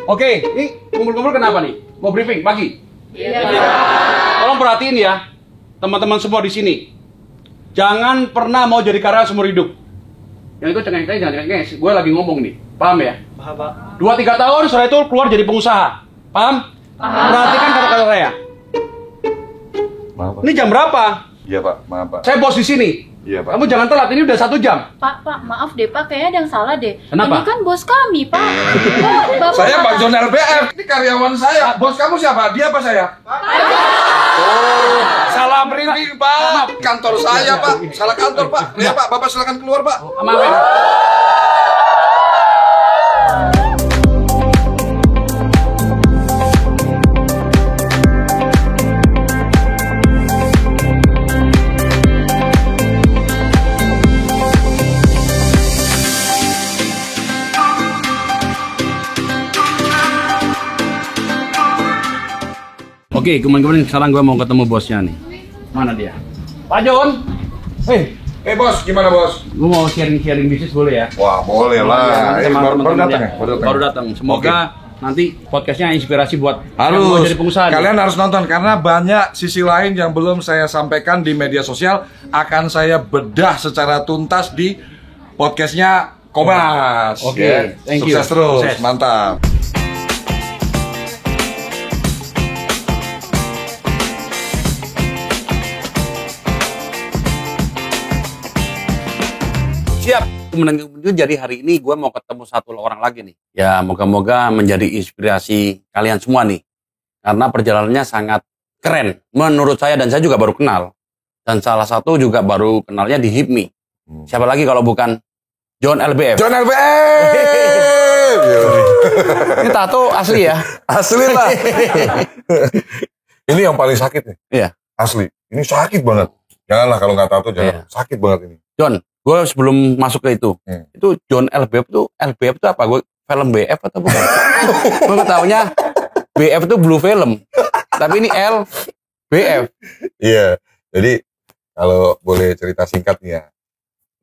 Oke, ini kumpul-kumpul kenapa nih? Mau briefing pagi? Iya. Tolong perhatiin ya, teman-teman semua di sini. Jangan pernah mau jadi karyawan seumur hidup. Yang itu cengeng-cengeng, jangan cengeng-cengeng. Gue lagi ngomong nih, paham ya? Paham, Pak. 2-3 tahun setelah itu keluar jadi pengusaha. Paham? Paham. Perhatikan kata-kata saya. Maaf, Pak. Ini jam berapa? Iya, Pak. Maaf, Pak. Saya bos di sini. Iya, Pak. Kamu jangan telat, ini udah 1 jam. Pak, maaf deh Pak, kayaknya ada yang salah deh. Kenapa? Ini kan bos kami, Pak. Bapak Saya Pak kata- John LBF. Ini karyawan saya. Bos kamu siapa? Dia apa saya? Oh, salah briefing, Pak. Kantor saya, Pak. Salah kantor, Pak. Ya, Pak. Bapak silakan keluar, Pak. Maaf ya. Oke, kemarin sekarang gue mau ketemu bosnya nih. Mana dia? Pak John. Bos, gimana, Bos? Gue mau sharing bisnis boleh ya? Wah, boleh lah. Nanti sama Baru teman-teman datang ya? ya? Baru datang. Semoga nanti podcastnya inspirasi buat yang mau Harus. jadi pengusaha. Kalian harus nonton karena banyak sisi lain yang belum saya sampaikan di media sosial. Akan saya bedah secara tuntas di podcastnya Kompas. Oke, Ya. thank you. Sukses terus, Sukses. mantap. Siap. Kemudian jadi hari ini gue mau ketemu satu orang lagi nih. Ya moga-moga menjadi inspirasi kalian semua nih. Karena perjalanannya sangat keren. Menurut saya dan saya juga baru kenal. Dan salah satu juga baru kenalnya di HIPMI. Siapa lagi kalau bukan John LBF. John LBF. Ini tato asli ya? Asli lah. Ini yang paling sakit nih. Iya. Asli. Ini sakit banget. Janganlah kalau nggak tato jangan. Iya. Sakit banget ini. John, gue sebelum masuk ke itu John LBF itu apa? Gue film BF atau bukan? Gue taunya BF itu Blue Film, tapi ini LBF. Iya. Jadi kalau boleh cerita singkat nih ya.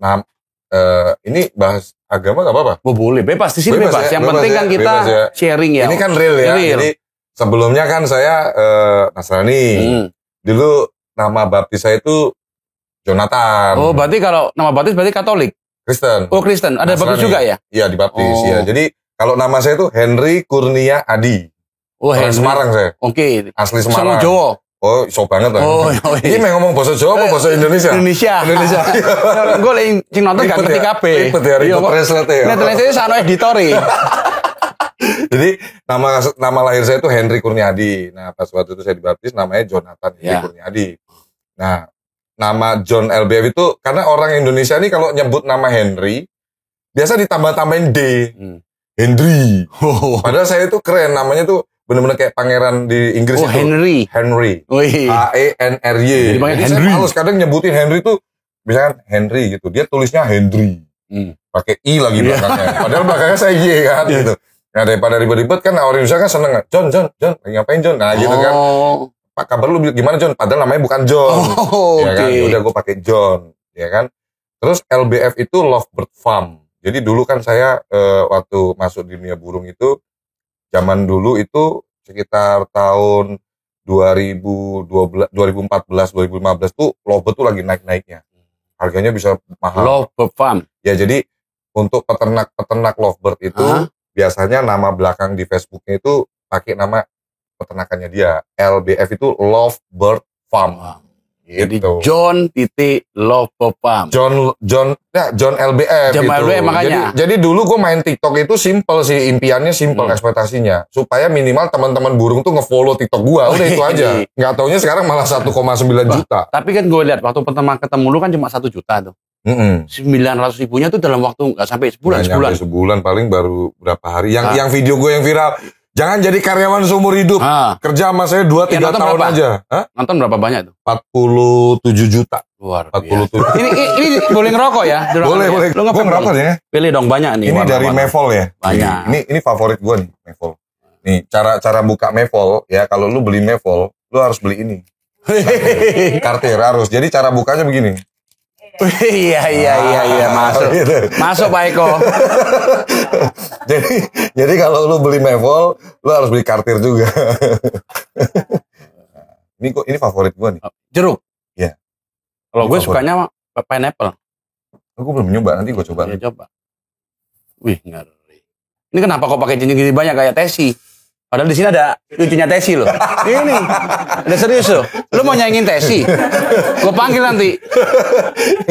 Nah, ini bahas agama nggak apa-apa? Oh, boleh, bebas di sini bebas. Ya, Yang bebas penting ya, kan kita bebas ya. sharing ya. Ini kan real ya. Real. Jadi sebelumnya kan saya Nasrani. Dulu nama baptis saya itu Jonathan. Oh, berarti kalau nama baptis berarti Katolik. Kristen. Oh, Kristen. Ada Nasrani. baptis juga ya? Iya, dibaptis Oh. ya. Jadi kalau nama saya itu Henry Kurnia Adi. Oh, Orang Henry. Semarang saya. Oke. Asli Sama Semarang. Jawa. Oh, iso banget lah. Oh, Ini mau ngomong bahasa Jawa apa bahasa Indonesia? Indonesia. Indonesia. Gue lagi sing nonton gak ngerti kabeh. Ribet ya, ribet translate ya. Nah, translate sana editore. Jadi nama lahir saya itu Henry Kurniadi. Nah, pas waktu itu saya dibaptis namanya Jonathan Henry Ya. Kurniadi. Nah, nama John LBF itu karena orang Indonesia ini kalau nyebut nama Henry biasa ditambah-tambahin D. Henry. Padahal saya itu keren, namanya tuh bener-bener kayak pangeran di Inggris Oh, itu. Henry. Henry. Wih. HENRY. Jadi panggil Jadi Henry. saya males kadang nyebutin Henry tuh misalkan Henry gitu. Dia tulisnya Henry. Pakai I lagi belakangnya. Padahal belakangnya saya Y kan gitu. Nah, daripada ribet-ribet kan orang Indonesia kan seneng. John, lagi ngapain John? Nah, gitu kan. Oh. Pak, kabar lu gimana John? Padahal namanya bukan John. Oh, Ya kan? oke. Udah gue pakai John, ya kan? Terus LBF itu Lovebird Farm. Jadi dulu kan saya waktu masuk di dunia burung itu zaman dulu itu sekitar tahun 2012, 2014, 2015 tuh lovebird tuh lagi naik-naiknya. Harganya bisa mahal. Lovebird Farm. Ya jadi untuk peternak lovebird itu biasanya nama belakang di Facebooknya itu pakai nama peternakannya dia. LBF itu Lovebird Farm. Jadi Gitu. John Lovebird Farm. John LBF John gitu. LBF makanya. Jadi dulu gue main TikTok itu simple sih, impiannya simple ekspektasinya. Supaya minimal teman-teman burung tuh nge-follow TikTok gue, udah itu aja. Nggak taunya sekarang malah 1,9 juta. Tapi kan gue lihat waktu pertama ketemu lu kan cuma 1 juta tuh. 900 ribunya tuh dalam waktu nggak sampai sebulan. Nggak nyampe sebulan paling baru berapa hari. Yang video gue yang viral, jangan jadi karyawan seumur hidup. Kerja sama saya 2-3 Ya, nonton tahun berapa? aja. Hah? Nonton berapa banyak tuh? 47 juta. Luar 47. ini boleh ngerokok ya? Boleh. Lu Gue ngerokok ya. Pilih dong banyak nih. Ini dari warna-warna. Mevol ya. Banyak. Ini favorit gue nih, Mevol. Nih, cara buka Mevol ya, kalau lu beli Mevol, lu harus beli ini. Cartier harus. Jadi cara bukanya begini. Iya, masuk. Gitu. Masuk Pak Eko. jadi kalau lu beli Mevol, lu harus beli Cartier juga. Ini favorit gua nih. Jeruk. Iya. Kalau gue Favorit. sukanya pineapple. Aku belum nyoba, nanti gua coba. Ya, coba. Wih, ngeri. Ini kenapa kok pakai cincin gini banyak kayak Tesi? Padahal di sini ada cucunya Tesi loh. Ini, ada serius loh. Lu mau nyaingin Tesi? Gue panggil nanti.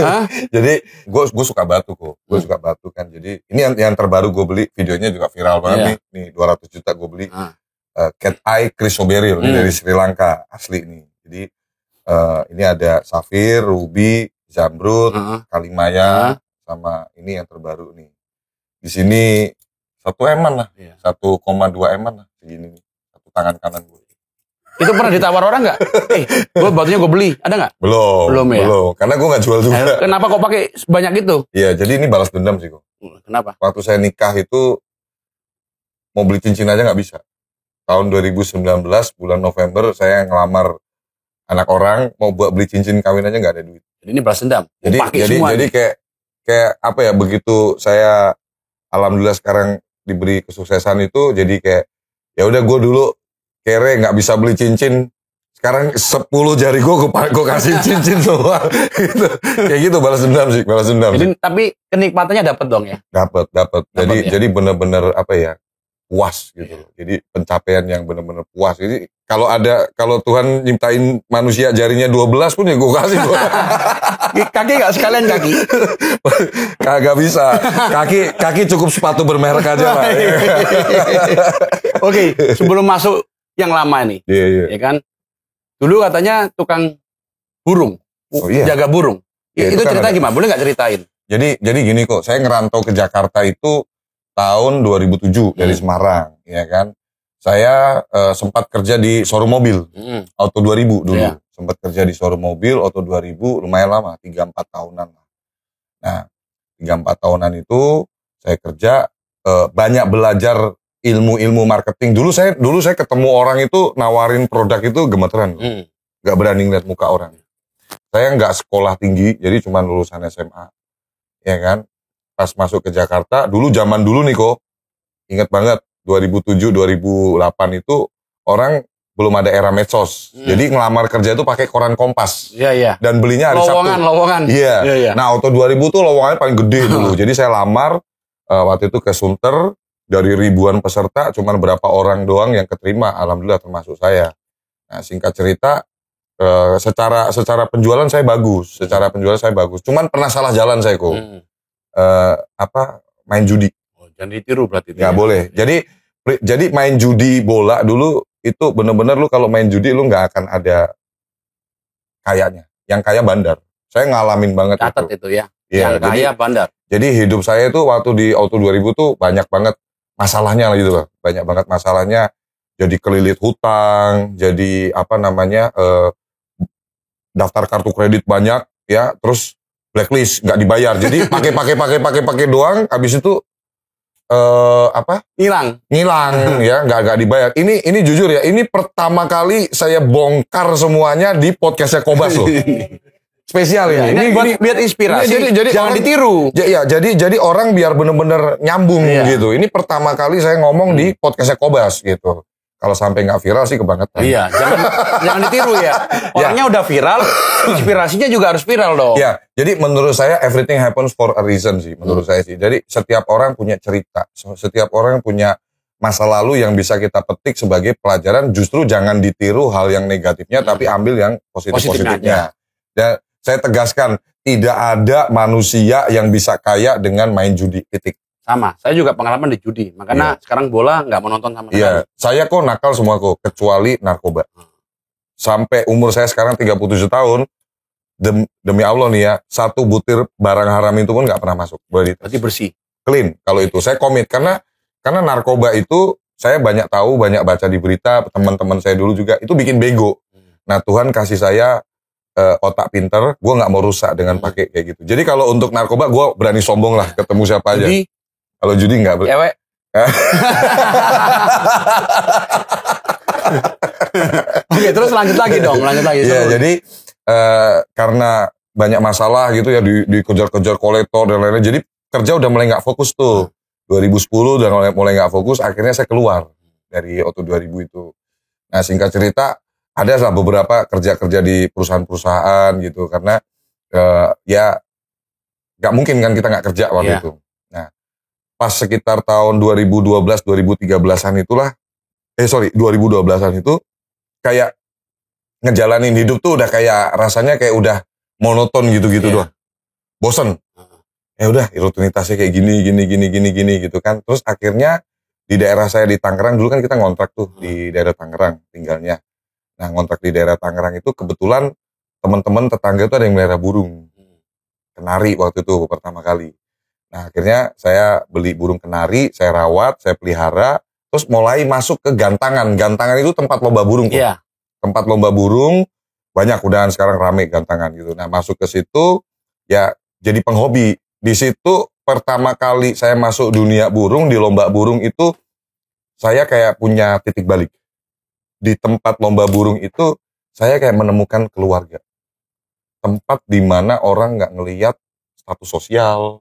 Hah? Jadi gue suka batu kok. Gue suka batu kan. Jadi ini yang terbaru gue beli, videonya juga viral banget nih. Nih 200 juta gue beli. Cat Eye Chrysoberyl ini dari Sri Lanka asli nih. Jadi ini ada safir, ruby, zamrud, kalimaya, sama ini yang terbaru nih. Di sini 1 eman lah, 1,2 eman lah segini nih, satu tangan kanan gue. Itu pernah ditawar orang nggak? Gue batunya gue beli, ada nggak? Belum ya. Karena gue nggak jual juga. Kenapa kok pakai banyak gitu? Iya, jadi ini balas dendam sih kok. Kenapa? Waktu saya nikah itu mau beli cincin aja nggak bisa. Tahun 2019 bulan November saya ngelamar anak orang mau buat beli cincin kawin aja nggak ada duit. Jadi ini balas dendam. Jadi kayak apa ya, begitu saya alhamdulillah sekarang diberi kesuksesan itu, jadi kayak ya udah gue dulu kere nggak bisa beli cincin, sekarang 10 jari gue kasih cincin semua. Gitu. Kayak gitu, balas dendam sih. Jadi tapi kenikmatannya dapat dong ya? Dapat. Jadi benar-benar apa ya, puas gitu. Jadi pencapaian yang benar-benar puas. Jadi kalau Tuhan nyiptain manusia jarinya 12 pun ya gue kasih. Kaki nggak sekalian kaki? Kagak bisa. Kaki cukup sepatu bermerek aja lah. Oke, sebelum masuk yang lama nih, ya kan? Dulu katanya tukang burung, jaga burung. Itu kan cerita gimana? Boleh nggak ceritain? Jadi gini kok, saya ngerantau ke Jakarta itu tahun 2007 dari Semarang, ya kan? Saya sempat kerja di showroom mobil, Auto 2000 dulu. Yeah. Sempat kerja di showroom mobil, Auto 2000, lumayan lama, 3-4 tahunan. Nah, 3-4 tahunan itu saya kerja, banyak belajar ilmu-ilmu marketing. Dulu saya ketemu orang itu nawarin produk itu gemeteran. Gak berani ngeliat muka orang. Saya nggak sekolah tinggi, jadi cuma lulusan SMA. Ya kan? Pas masuk ke Jakarta, zaman dulu nih kok, ingat banget, 2007-2008 itu orang belum ada era medsos. Jadi ngelamar kerja itu pakai koran Kompas. Iya. Dan belinya hari Sabtu. Lowongan. Iya. Nah, Auto 2000 tuh lowongannya paling gede dulu. Jadi saya lamar waktu itu ke Sunter, dari ribuan peserta cuman berapa orang doang yang keterima, alhamdulillah termasuk saya. Nah, singkat cerita, secara penjualan saya bagus, cuman pernah salah jalan saya kok. Main judi. Jangan ditiru berarti. Nggak boleh. Jadi main judi bola dulu itu bener-bener lu kalau main judi lu nggak akan ada kayanya. Yang kaya bandar. Saya ngalamin banget. Catat itu ya. Yang kaya bandar. Jadi hidup saya itu waktu di Auto 2000 tuh banyak banget masalahnya gitu loh. Banyak banget masalahnya. Jadi kelilit hutang, jadi daftar kartu kredit banyak ya, terus blacklist nggak dibayar. Jadi pakai doang, habis itu hilang ya, nggak dibayar. Ini jujur ya, ini pertama kali saya bongkar semuanya di podcastnya Kobas loh. Spesial ini. Ini buat biar inspirasi. Jadi jangan ditiru. Jadi orang biar bener-bener nyambung gitu. Ini pertama kali saya ngomong di podcastnya Kobas gitu. Kalau sampai nggak viral sih kebangetan. Iya, jangan ditiru ya. Orangnya udah viral, inspirasinya juga harus viral dong. Ya, jadi menurut saya everything happens for a reason sih, menurut saya sih. Jadi setiap orang punya cerita, setiap orang punya masa lalu yang bisa kita petik sebagai pelajaran. Justru jangan ditiru hal yang negatifnya, tapi ambil yang positif-positifnya. Dan saya tegaskan, tidak ada manusia yang bisa kaya dengan main judi, titik. Sama, saya juga pengalaman di judi. Makanya sekarang bola nggak mau nonton sama sekali. Iya, saya kok nakal semua kok, kecuali narkoba. Sampai umur saya sekarang 37 tahun, demi Allah nih ya, 1 butir barang haram itu pun nggak pernah masuk. Berarti bersih. Clean, kalau itu. Saya komit, karena narkoba itu, saya banyak tahu, banyak baca di berita, teman-teman saya dulu juga, itu bikin bego. Nah, Tuhan kasih saya otak pinter, gue nggak mau rusak dengan pakai kayak gitu. Jadi kalau untuk narkoba, gue berani sombong lah, ketemu siapa aja. Kalau judi nggak. Cewek. Oke, terus lanjut lagi dong. Iya, jadi karena banyak masalah gitu ya, dikejar-kejar kolektor dan lain-lain. Jadi kerja udah mulai nggak fokus tuh. 2010 udah mulai nggak fokus. Akhirnya saya keluar dari Auto 2000 itu. Nah, singkat cerita, ada lah beberapa kerja-kerja di perusahaan-perusahaan gitu, karena ya nggak mungkin kan kita nggak kerja waktu itu. Nah, pas sekitar tahun 2012, 2013-an itulah, 2012-an itu kayak ngejalanin hidup tuh udah kayak rasanya kayak udah monoton gitu-gitu doang. Bosen. Ya udah, rutinitasnya kayak gini gitu kan. Terus akhirnya di daerah saya di Tangerang, dulu kan kita ngontrak tuh di daerah Tangerang tinggalnya. Nah, ngontrak di daerah Tangerang itu kebetulan teman-teman tetangga itu ada yang melihara burung. Kenari waktu itu pertama kali. Nah, akhirnya saya beli burung kenari, saya rawat, saya pelihara, terus mulai masuk ke gantangan. Gantangan itu tempat lomba burung tuh. Iya. Tempat lomba burung, banyak udahan sekarang rame gantangan gitu. Nah, masuk ke situ, ya jadi penghobi. Di situ pertama kali saya masuk dunia burung, di lomba burung itu, saya kayak punya titik balik. Di tempat lomba burung itu, saya kayak menemukan keluarga. Tempat di mana orang nggak ngelihat status sosial,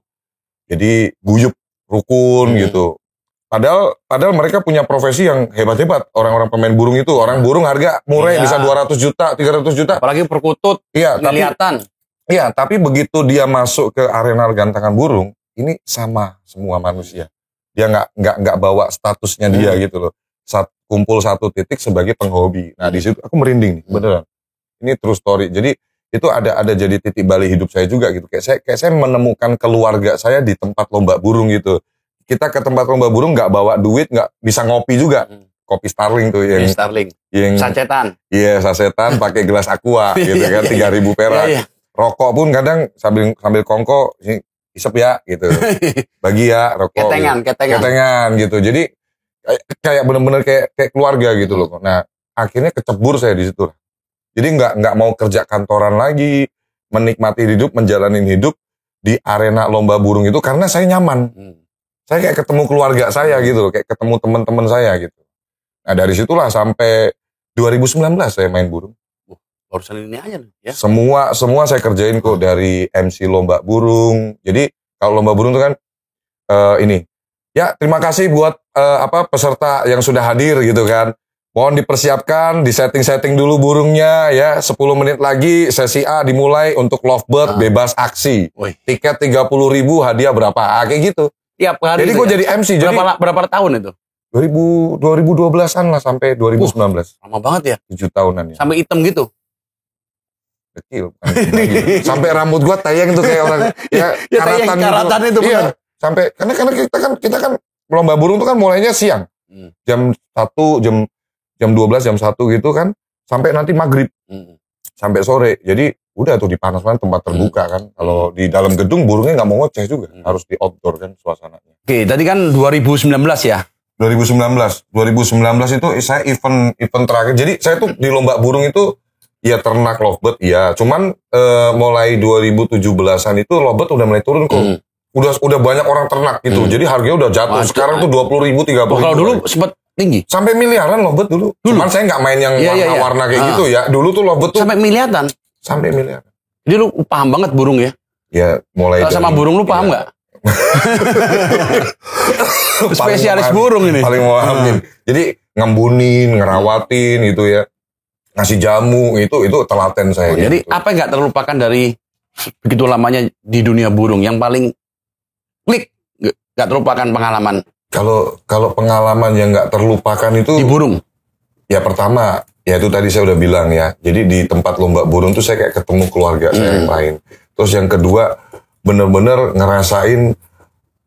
jadi guyup, rukun gitu. Padahal mereka punya profesi yang hebat-hebat. Orang-orang pemain burung itu, orang burung harga murah bisa 200 juta, 300 juta. Apalagi perkutut, kelihatan. Iya, tapi begitu dia masuk ke arena gantangan burung, ini sama semua manusia. Dia nggak bawa statusnya dia gitu loh. Kumpul satu titik sebagai penghobi. Nah, di situ aku merinding nih, beneran. Ini true story. Jadi itu ada jadi titik balik hidup saya juga gitu. Kayak saya menemukan keluarga saya di tempat lomba burung gitu. Kita ke tempat lomba burung nggak bawa duit, nggak bisa ngopi juga. Kopi Starling tuh yang sasetan. Iya, sasetan pakai gelas aqua gitu kan, 3.000 perak. Rokok pun kadang sambil kongko isep ya gitu. Bagi ya rokok. Ketengan gitu. Jadi kayak bener-bener kayak keluarga gitu loh. Nah, akhirnya kecebur saya di situ. Jadi nggak mau kerja kantoran lagi, menikmati hidup, menjalanin hidup di arena lomba burung itu karena saya nyaman. Saya kayak ketemu keluarga saya gitu loh, kayak ketemu teman-teman saya gitu. Nah, dari situlah sampai 2019 saya main burung. Barusan ini aja ya. Semua saya kerjain kok, dari MC lomba burung. Jadi kalau lomba burung itu kan ini. Ya, terima kasih buat peserta yang sudah hadir gitu kan. Mohon dipersiapkan, disetting dulu burungnya ya. 10 menit lagi sesi A dimulai untuk lovebird bebas aksi. Tiket 30.000, hadiah berapa? Kayak gitu. Tiap hari. Jadi gue jadi MC. Berapa tahun itu? 2012-an lah sampai 2019. Lama banget ya? 7 tahunan ya. Sampai hitam gitu? Kecil. Sampai rambut gue tayang tuh kayak orang ya karatan itu. Iya. Sampai karena kita kan lomba burung tuh kan mulainya siang. Jam 1, jam 12, jam 1 gitu kan. Sampai nanti maghrib. Sampai sore. Jadi udah tuh dipanas-panas, tempat terbuka kan. Kalau di dalam gedung burungnya nggak mau ngoceh juga. Harus di outdoor kan suasananya. Oke, tadi kan 2019 ya? 2019 itu saya event terakhir. Jadi saya tuh di lomba burung itu ya ternak lovebird ya. Cuman mulai 2017-an itu lovebird udah mulai turun kok. Udah banyak orang ternak gitu. Jadi harganya udah jatuh. Sekarang tuh 20.000, 30.000. Kalau dulu sempat tinggi. Sampai miliaran lovebird dulu. Cuman saya nggak main yang warna-warna kayak gitu ya. Dulu tuh lovebird tuh sampai miliaran. Sampai miliaran. Jadi lu paham banget burung ya? Ya, mulai sama burung lu paham nggak? Spesialis burung ini. Paling pahamin. Jadi ngembunin, ngerawatin gitu ya. Ngasih jamu itu telaten saya. Jadi gitu. apa yang nggak terlupakan dari begitu lamanya di dunia burung? Yang paling klik, nggak terlupakan pengalaman? Kalau pengalaman yang nggak terlupakan itu di burung. Ya pertama, ya itu tadi saya udah bilang ya. Jadi di tempat lomba burung tuh saya kayak ketemu keluarga saya yang lain. Terus yang kedua, bener-bener ngerasain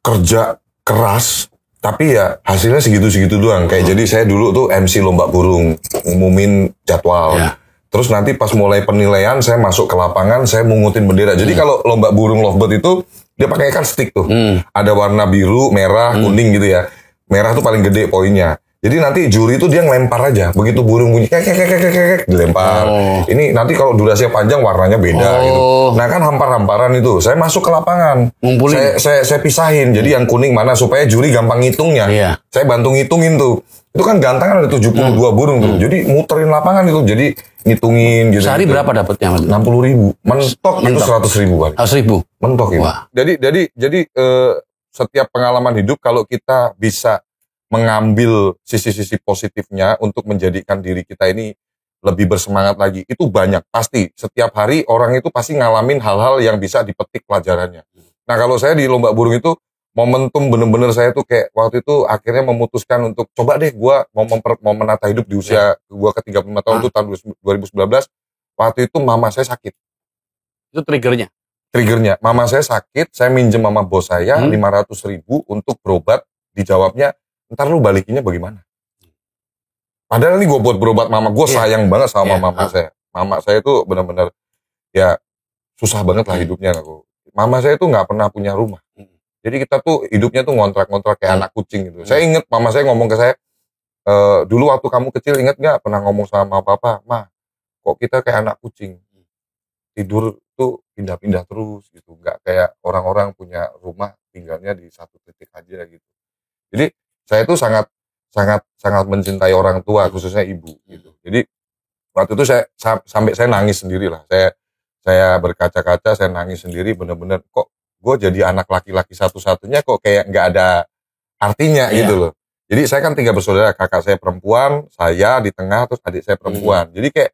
kerja keras, tapi ya hasilnya segitu-segitu doang. Kayak jadi saya dulu tuh MC lomba burung, ngumumin jadwal. Terus nanti pas mulai penilaian, saya masuk ke lapangan, saya mungutin bendera. Jadi kalau lomba burung lovebird itu, dia pakai kan stick tuh. Ada warna biru, merah, kuning gitu ya. Merah tuh paling gede poinnya. Jadi nanti juri itu dia ngelempar aja. Begitu burung bunyi kek dilempar. Ini nanti kalau durasinya panjang warnanya beda gitu. Nah kan hampar-hamparan itu. Saya masuk ke lapangan. Ngumpulin. Saya pisahin. Jadi yang kuning mana supaya juri gampang ngitungnya. Saya bantu ngitungin tuh. Itu kan gantangan ada 72 burung tuh. Jadi muterin lapangan itu. Jadi ngitungin gitu. Sehari berapa dapatnya? 60.000. Mentok itu 100.000 kali. 100.000. Mentok itu. Wah. Jadi setiap pengalaman hidup kalau kita bisa mengambil sisi-sisi positifnya untuk menjadikan diri kita ini lebih bersemangat lagi, itu banyak pasti. Setiap hari orang itu pasti ngalamin hal-hal yang bisa dipetik pelajarannya. Nah kalau saya di lomba burung itu momentum bener-bener saya tuh kayak waktu itu akhirnya memutuskan untuk coba deh gue mau menata hidup di usia gue ke 35 tahun itu tahun 2019. Waktu itu mama saya sakit. Itu triggernya. Mama saya sakit, saya minjem sama bos saya 500.000 untuk berobat. Dijawabnya, ntar lu balikinnya bagaimana? Padahal ini gue buat berobat mama, gue sayang banget sama mama saya. Mama saya itu benar-benar ya susah banget lah hidupnya. Mama saya itu nggak pernah punya rumah. Jadi kita tuh hidupnya tuh ngontrak-ngontrak kayak anak kucing gitu. Saya inget mama saya ngomong ke saya, dulu waktu kamu kecil inget nggak pernah ngomong sama papa, Ma, kok kita kayak anak kucing, tidur tuh pindah-pindah terus gitu, nggak kayak orang-orang punya rumah tinggalnya di satu titik aja gitu. Jadi saya tuh sangat mencintai orang tua, khususnya ibu gitu. Jadi waktu itu saya sampai saya nangis sendiri lah. Saya berkaca-kaca, saya nangis sendiri, bener-bener kok gue jadi anak laki-laki satu-satunya kok kayak nggak ada artinya gitu loh. Jadi saya kan 3 bersaudara, kakak saya perempuan, saya di tengah, terus adik saya perempuan. Jadi kayak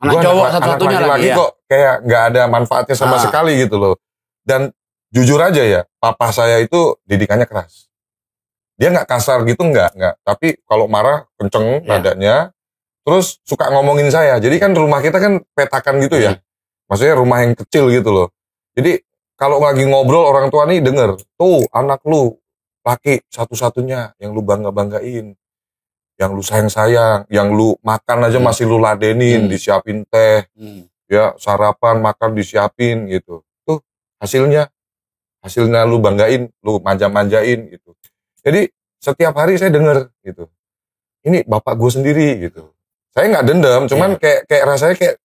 Anak cowok satu-satunya laki-laki lagi kok kayak nggak ada manfaatnya sama sekali gitu loh. Dan jujur aja ya, papa saya itu didikannya keras. Dia nggak kasar gitu, nggak. Tapi kalau marah kenceng nadanya, terus suka ngomongin saya. Jadi kan rumah kita kan petakan gitu ya. Maksudnya rumah yang kecil gitu loh. Jadi kalau lagi ngobrol orang tua nih denger, tuh anak lu laki satu-satunya yang lu bangga-banggain, yang lu sayang-sayang, yang lu makan aja masih lu ladenin, disiapin teh, ya sarapan, makan disiapin gitu. Tuh hasilnya lu banggain, lu manja-manjain gitu. Jadi setiap hari saya denger gitu, ini bapak gue sendiri gitu. Saya nggak dendam, cuman kayak rasanya kayak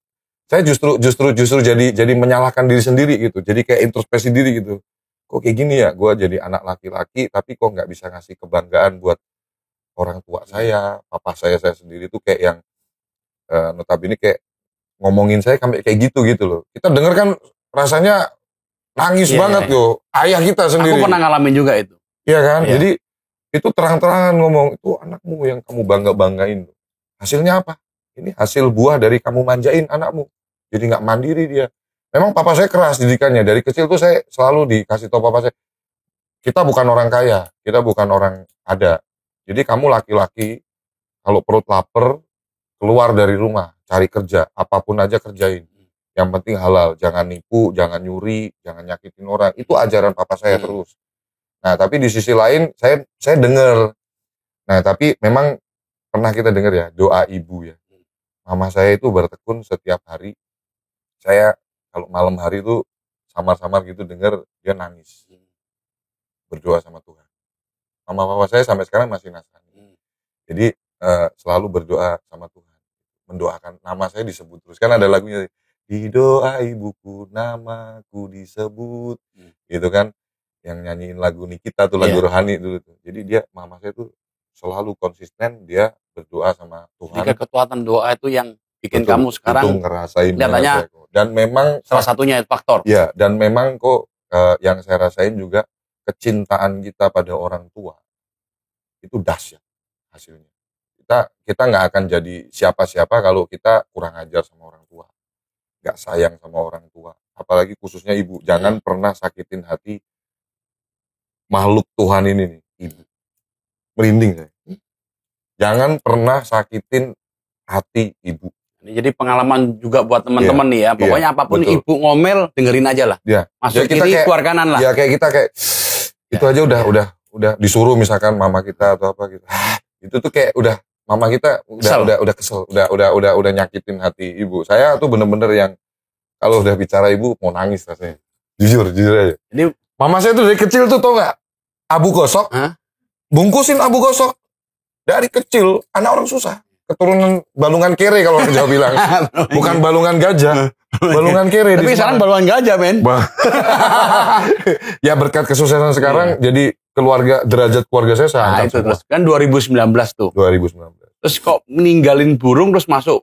saya justru jadi menyalahkan diri sendiri gitu. Jadi kayak introspeksi diri gitu. Kok kayak gini ya, gue jadi anak laki-laki tapi kok nggak bisa ngasih kebanggaan buat orang tua saya, papa saya sendiri tuh kayak yang notabene kayak ngomongin saya sampai kayak gitu loh. Kita denger kan rasanya nangis banget loh, ayah kita sendiri. Aku pernah ngalamin juga itu. Iya kan, jadi itu terang-terangan ngomong, itu anakmu yang kamu bangga-banggain. Hasilnya apa? Ini hasil buah dari kamu manjain anakmu. Jadi nggak mandiri dia. Memang papa saya keras didikannya. Dari kecil tuh saya selalu dikasih tahu papa saya, kita bukan orang kaya, kita bukan orang ada. Jadi kamu laki-laki, kalau perut lapar, keluar dari rumah, cari kerja, apapun aja kerjain. Yang penting halal, jangan nipu, jangan nyuri, jangan nyakitin orang. Itu ajaran papa saya terus. Nah, tapi di sisi lain, saya dengar. Nah, tapi memang pernah kita dengar ya, doa ibu ya. Mama saya itu bertekun setiap hari. Saya kalau malam hari itu samar-samar gitu dengar dia nangis. Berdoa sama Tuhan. Mama papa saya sampai sekarang masih Nasrani. Jadi selalu berdoa sama Tuhan. Mendoakan, nama saya disebut terus. Kan ada lagunya, di doa ibuku namaku disebut. Gitu kan. Yang nyanyiin lagu Nikita tuh, lagu rohani dulu tuh. Jadi mama saya tuh selalu konsisten, dia berdoa sama Tuhan. Jika kekuatan doa itu yang bikin kamu sekarang itu ngerasain katanya, dan memang salah satunya faktor. Ya, dan memang kok yang saya rasain juga kecintaan kita pada orang tua itu dahsyat hasilnya. Kita nggak akan jadi siapa-siapa kalau kita kurang ajar sama orang tua, nggak sayang sama orang tua, apalagi khususnya ibu. Jangan pernah sakitin hati makhluk Tuhan ini nih, ibu. Merinding saya. Jangan pernah sakitin hati ibu. Jadi pengalaman juga buat teman-teman nih ya. Pokoknya apapun betul. Ibu ngomel, dengerin aja lah. Masuk kiri, keluar kanan lah. Ya kayak kita itu aja udah disuruh misalkan mama kita atau apa gitu. Itu tuh kayak udah mama kita udah kesel, udah nyakitin hati ibu. Saya tuh bener-bener yang kalau udah bicara ibu mau nangis rasanya. Jujur aja. Jadi mama saya tuh dari kecil tuh tau nggak, abu gosok, bungkusin abu gosok. Dari kecil, anak orang susah. Keturunan balungan kere kalau orang Jawa bilang. Bukan balungan gajah. Balungan kere. Tapi sekarang balungan gajah, men. Ya berkat kesuksesan sekarang, jadi derajat keluarga saya Nah, angkat itu semua. terus kan 2019 tuh. 2019. Terus kok meninggalin burung terus masuk,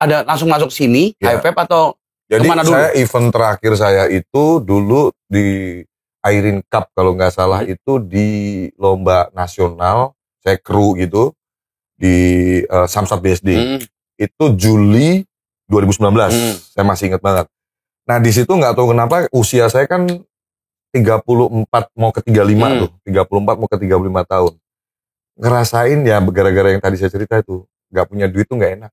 langsung masuk sini, Ya. HFF atau Jadi kemana dulu? saya event terakhir saya itu dulu di Airin Cup kalau nggak salah itu di lomba nasional, saya kru gitu di Samsat BSD. Itu Juli 2019, saya masih ingat banget. Nah di situ nggak tahu kenapa usia saya kan 34 mau ke 35 tuh, 34 mau ke 35 tahun. Ngerasain ya gara-gara yang tadi saya cerita itu, nggak punya duit tuh nggak enak.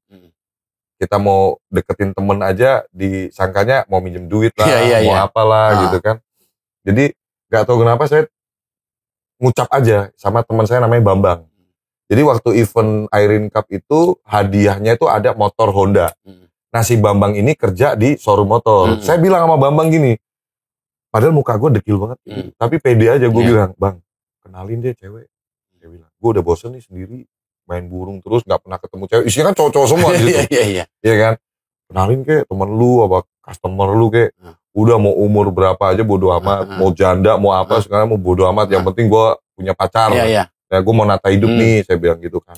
Kita mau deketin temen aja disangkanya mau minjem duit lah, mau apalah gitu kan. Jadi gak tahu kenapa saya ngucap aja sama teman saya namanya Bambang. Jadi waktu event Airin Cup itu hadiahnya itu ada motor Honda. Nah si Bambang ini kerja di showroom motor. Saya bilang sama Bambang gini, padahal muka gue dekil banget, tapi pede aja gue bilang, Bang kenalin deh cewek. Dia bilang, gue udah bosen nih sendiri. Main burung terus gak pernah ketemu cewek, isinya kan cowok-cowok semua gitu. Iya kan, kenalin kek temen lu apa customer lu kek, udah mau umur berapa aja bodo amat, mau janda mau apa sekarang mau bodo amat, yang penting gua punya pacar. Nah gua mau nata hidup nih, saya bilang gitu kan.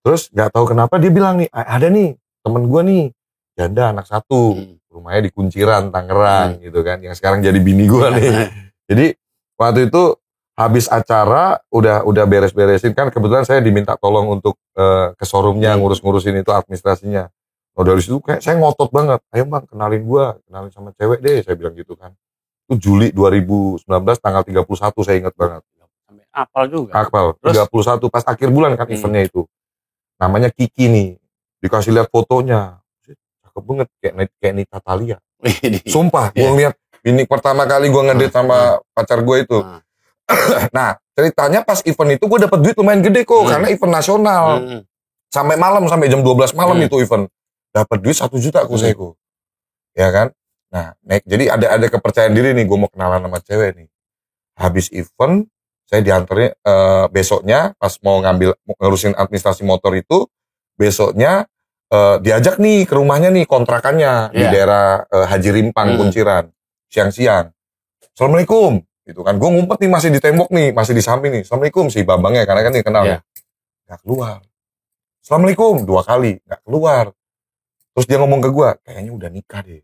Terus gak tahu kenapa dia bilang nih, ada nih temen gua nih janda anak satu, rumahnya di Kunciran Tangerang gitu kan, yang sekarang jadi bini gua nih. Jadi waktu itu habis acara udah beres-beresin kan, kebetulan saya diminta tolong untuk ke showroomnya ngurus-ngurusin itu administrasinya. Oh dari situ kayak saya ngotot banget, ayo Bang kenalin sama cewek deh, saya bilang gitu kan. Itu Juli 2019 tanggal 31 saya ingat banget. Sampai apal juga. Apal, 31 pas akhir bulan kan eventnya itu. Namanya Kiki nih, dikasih lihat fotonya, cakep banget kayak Nita Thalia. Sumpah, gue ngeliat ini pertama kali gue ngedate sama pacar gue itu. Nah ceritanya pas event itu gue dapat duit lumayan gede kok, karena event nasional. Sampai malam, sampai jam 12 malam itu event. Dapat duit 1 juta aku saya kok. Ya kan? Nah, jadi ada kepercayaan diri nih, gue mau kenalan sama cewek nih. Habis event, saya dianterin besoknya pas mau ngurusin administrasi motor itu, besoknya diajak nih ke rumahnya nih, kontrakannya di daerah Haji Rimpang, Kunciran. Siang-siang. Assalamualaikum. Gitu kan, gue ngumpet nih masih di tembok nih, masih di samping nih. Assalamualaikum si Bambangnya, karena kan dia kenal ya. Gak keluar. Assalamualaikum 2 kali, gak keluar. Terus dia ngomong ke gue, kayaknya udah nikah deh.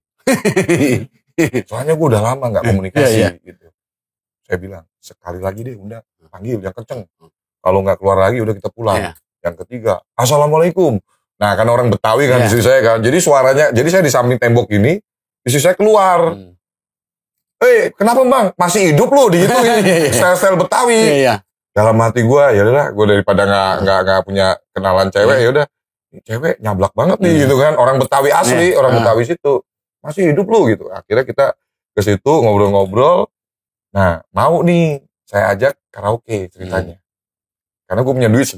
Soalnya gue udah lama gak komunikasi gitu. Saya bilang, sekali lagi deh udah panggil yang kenceng. Kalau gak keluar lagi udah kita pulang. Yang ketiga, Assalamualaikum. Nah kan orang Betawi kan istri saya kan, jadi suaranya, jadi saya di samping tembok ini, istri saya keluar. Kenapa Bang? Masih hidup lu digituin. Style-style Betawi. Dalam hati gue, ya udahlah, gue daripada nggak punya kenalan cewek, ya udah, cewek nyablak banget nih gitu kan, orang Betawi asli, orang Betawi situ, masih hidup lu gitu. Akhirnya kita ke situ ngobrol-ngobrol. Nah, mau nih saya ajak karaoke ceritanya, karena gue punya duit 1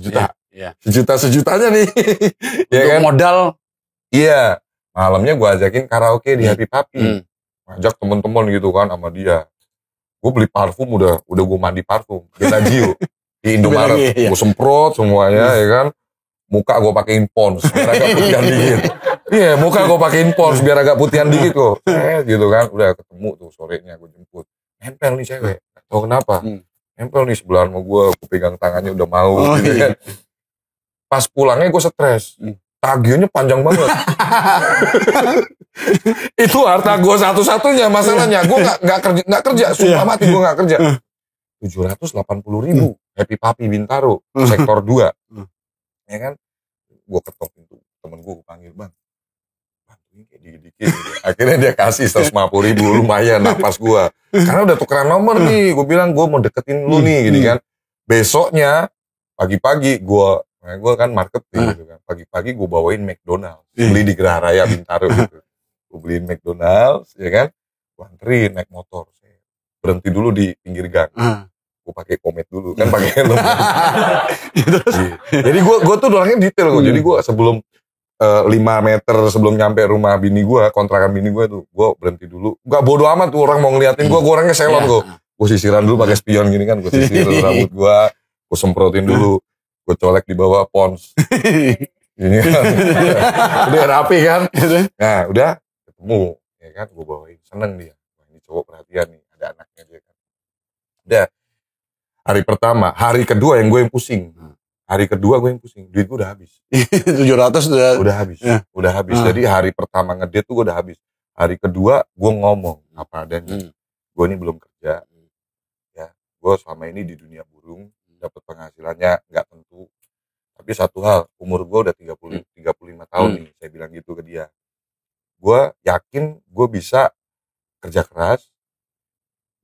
juta, sejutanya nih. Ya kan? Modal. Iya, malamnya gue ajakin karaoke di Happy Papi. Ngajak temen-temen gitu kan sama dia. Gue beli parfum udah gue mandi parfum. Bellagio di Indomaret. Gue semprot semuanya ya kan. Muka gue pakein Pons biar agak putihan dikit. Iya, muka gue pakein Pons biar agak putihan dikit kok. Gitu kan. Udah ketemu tuh sorenya gue jemput. Nempel nih cewek. Tahu kenapa? Nempel nih sebelahan sama gue pegang tangannya udah mau gitu kan. Pas pulangnya gue stres. Tagihannya panjang banget. Itu harta gue satu-satunya masalahnya. Gue nggak kerja, sumpah mati gue nggak kerja. 780.000 Happy Papi Bintaro sektor 2. Ya kan? Gue ketok pintu temen gue panggil, Bang. Bantuin kayak dikit-dikit. Gitu. Akhirnya dia kasih 150.000 lumayan napas gue. Karena udah tukeran nomor nih. Gue bilang gue mau deketin lu nih, gini kan. Besoknya pagi-pagi gue kan marketing gitu kan. Pagi-pagi gue bawain McDonald's. Beli di Geraha Raya Bintaro gitu. Gue beliin McDonald's, ya kan. Gue anterin naik motor. Berhenti dulu di pinggir gang. Gue pakai Komet dulu. Kan pakai helm. Jadi gue tuh orangnya detail kok. Jadi gue sebelum 5 meter sebelum nyampe rumah bini gue, kontrakan bini gue tuh, gue berhenti dulu. Gak bodo amat tuh orang mau ngeliatin gue orangnya selon kok. Gue sisiran dulu pakai spion gini kan. Gue sisir rambut gue semprotin dulu. Gue colek di bawah Pons. Ini kan. Udah rapi kan. Nah udah ketemu. Ya kan gue bawain. Seneng dia. Ini cowok perhatian nih. Ada anaknya dia kan. Udah. Hari pertama, hari kedua yang gue yang pusing. Hari kedua gue yang pusing, duit gue udah habis. 700 Udah habis, Ya. udah habis. Jadi hari pertama ngedate tuh gue udah habis. Hari kedua gue ngomong apa adanya. Gue ini belum kerja. Ya, gue selama ini di dunia burung, dapat penghasilannya nggak tentu. Tapi satu hal, umur gue udah 35 tahun nih, saya bilang gitu ke dia. Gue yakin gue bisa kerja keras,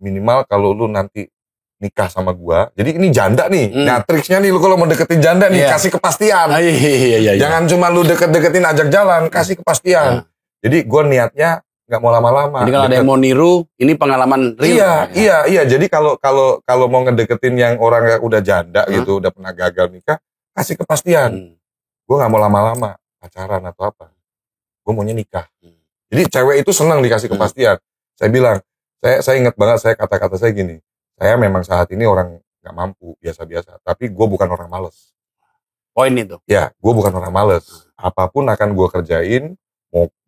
minimal kalau lu nanti nikah sama gue. Jadi ini janda nih, nah triksnya nih lu kalau mau deketin janda nih, kasih kepastian. Iya. Jangan cuma lu deket-deketin ajak jalan, kasih kepastian. Jadi gue niatnya nggak mau lama-lama. Jadi kalau ada yang mau niru, ini pengalaman real. Iya. Jadi kalau mau ngedeketin yang orang yang udah janda gitu, udah pernah gagal nikah, kasih kepastian. Gue nggak mau lama-lama pacaran atau apa. Gue maunya nikah. Jadi cewek itu senang dikasih kepastian. Saya bilang, saya ingat banget kata-kata saya gini. Saya memang saat ini orang nggak mampu, biasa-biasa. Tapi gue bukan orang males. Poin itu. Ya, gue bukan orang males. Apapun akan gue kerjain.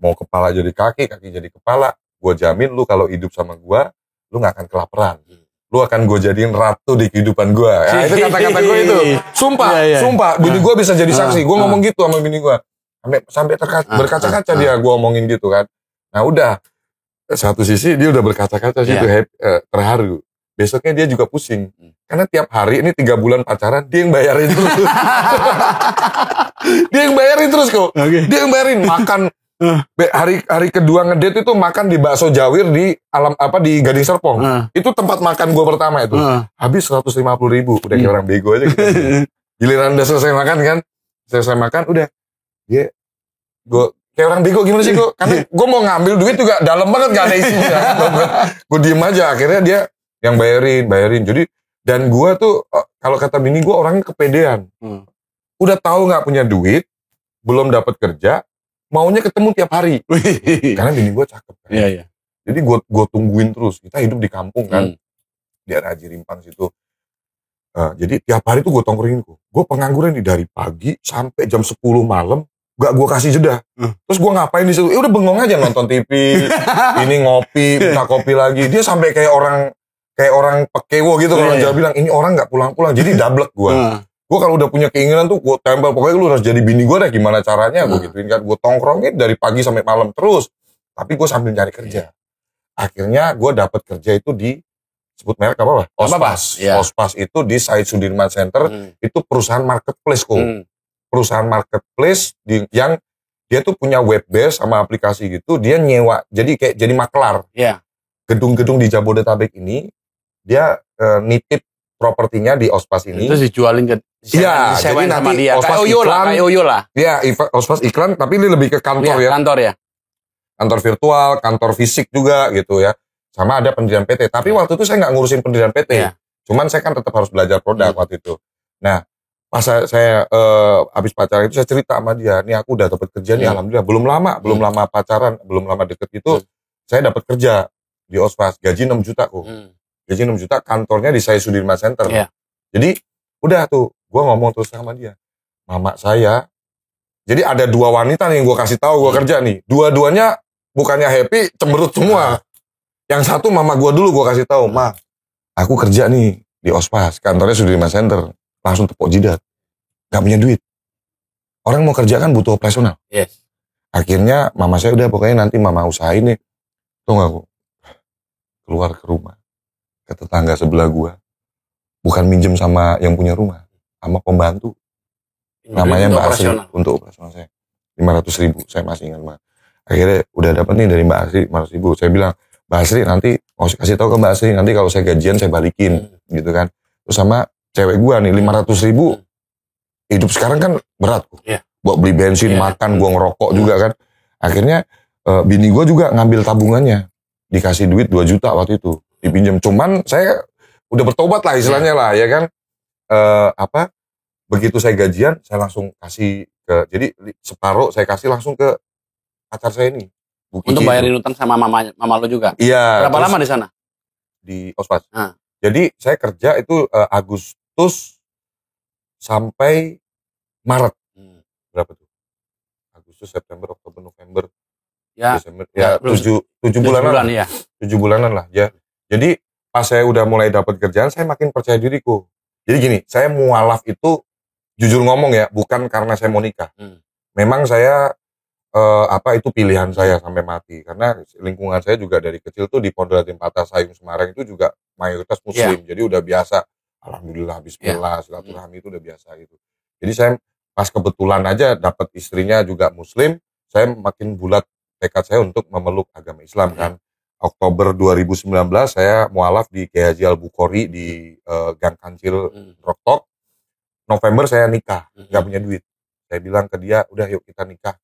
Mau kepala jadi kaki jadi kepala. Gue jamin lu kalau hidup sama gue, lu nggak akan kelaparan. Lu akan gue jadiin ratu di kehidupan gue. Ya, itu kata-kata gue itu. Sumpah. Bini gue bisa jadi saksi. Gue ngomong gitu sama bini gue. Sampai berkaca-kaca dia gue omongin gitu kan. Nah udah. Satu sisi dia udah berkaca-kaca situ terharu. Besoknya dia juga pusing. Karena tiap hari ini 3 bulan pacaran, dia yang bayarin terus. Dia yang bayarin terus kok. Okay. Dia yang bayarin makan. Hari kedua ngedate itu makan di bakso Jawir di di Gading Serpong. Itu tempat makan gue pertama itu. Habis 150.000. Udah kayak orang bego aja gitu. Giliran udah selesai makan kan. Selesai makan udah. Gue kayak orang bego gimana sih gue? Karena gue mau ngambil duit juga dalam banget gak ada isinya. Gue diem aja. Akhirnya dia yang bayarin. Jadi dan gue tuh kalau kata bini gue orangnya kepedean. Udah tahu nggak punya duit, belum dapat kerja, maunya ketemu tiap hari. Karena bini gue cakep kan. Iya. Jadi gue tungguin terus. Kita hidup di kampung kan, di daerah Haji Rimpang situ. Jadi tiap hari tuh gue tongkrongin gue pengangguran nih dari pagi sampai jam 10 malam. Gak gue kasih jeda. Terus gue ngapain di situ? Udah bengong aja nonton TV, ini ngopi, minta kopi lagi. Dia sampai kayak orang pekewo gitu kalau Jawa bilang ini orang nggak pulang-pulang. Jadi dablek gue. Gue kalau udah punya keinginan tuh gue tempel pokoknya lu harus jadi bini gue deh gimana caranya gue gituin kan. Gue tongkrongin dari pagi sampai malam terus. Tapi gue sambil nyari kerja. Akhirnya gue dapet kerja itu di sebut merek apa? Ospas. Ospas itu di Said Sudirman Center. Itu perusahaan marketplace kok. Perusahaan marketplace yang dia tuh punya web base sama aplikasi gitu, dia nyewa jadi makelar. Gedung-gedung di Jabodetabek ini dia nitip propertinya di Ospas ini. Terus dijualin ke jadi sama nanti dia. Ospas Kayak Oyo lah. Iya, Ospas iklan tapi ini lebih ke kantor ya. Kantor ya. Kantor virtual, kantor fisik juga gitu ya. Sama ada pendirian PT. Tapi waktu itu saya nggak ngurusin pendirian PT. Cuman saya kan tetap harus belajar produk waktu itu. Nah, pas saya habis pacaran itu saya cerita sama dia, nih aku udah dapat kerja nih, alhamdulillah. Belum lama pacaran, belum lama deket gitu, saya dapat kerja di Ospas, gaji 6 juta kok. Gaji 6 juta, kantornya di Said Sudirman Center. Jadi udah tuh, gue ngomong terus sama dia, mama saya. Jadi ada 2 wanita nih yang gue kasih tahu gue kerja nih. Dua-duanya bukannya happy, cemberut semua. Yang satu mama gue dulu gue kasih tahu, ma, aku kerja nih di Ospas, kantornya Sudirman Center. Langsung tepuk jidat, gak punya duit. Orang mau kerja kan butuh operasional. Akhirnya mama saya udah pokoknya nanti mama usahain nih. Tuh gak aku keluar ke rumah, ke tetangga sebelah gua, bukan minjem sama yang punya rumah, sama pembantu. Namanya Mbak Asri untuk operasional saya. 500.000, saya masih ingat banget. Akhirnya udah dapat nih dari Mbak Asri 500.000. Saya bilang, Mbak Asri nanti mau kasih tahu ke Mbak Asri nanti kalau saya gajian saya balikin, gitu kan. Terus sama cewek gua nih 500.000, hidup sekarang kan berat, buat beli bensin, makan, gua ngerokok juga kan. Akhirnya bini gua juga ngambil tabungannya, dikasih duit 2 juta waktu itu, dipinjam. Cuman saya udah bertobat lah istilahnya lah, ya kan. Begitu saya gajian, saya langsung kasih jadi separuh saya kasih langsung ke pacar saya ini. Untuk bayarin utang sama mama lo juga. Iya. Berapa lama di sana? Di Ospas. Jadi saya kerja itu Agustus sampai Maret. Berapa tuh? Agustus, September, Oktober, November, Desember. Ya, 7 bulanan. 7 bulanan lah ya. Jadi pas saya udah mulai dapat kerjaan, saya makin percaya diriku. Jadi gini, saya mualaf itu jujur ngomong ya, bukan karena saya mau nikah. Memang saya itu pilihan saya sampai mati, karena lingkungan saya juga dari kecil tuh di Pondok Latin Patah Sayung Semarang itu juga mayoritas muslim. Jadi udah biasa, alhamdulillah, bismillah, silaturahmi itu udah biasa gitu. Jadi saya pas kebetulan aja dapat istrinya juga muslim, saya makin bulat tekad saya untuk memeluk agama Islam kan. Oktober 2019 saya mualaf di Kiai Haji Al-Bukhari di Gang Kancil Roktok. November saya nikah, nggak punya duit. Saya bilang ke dia, udah yuk kita nikah.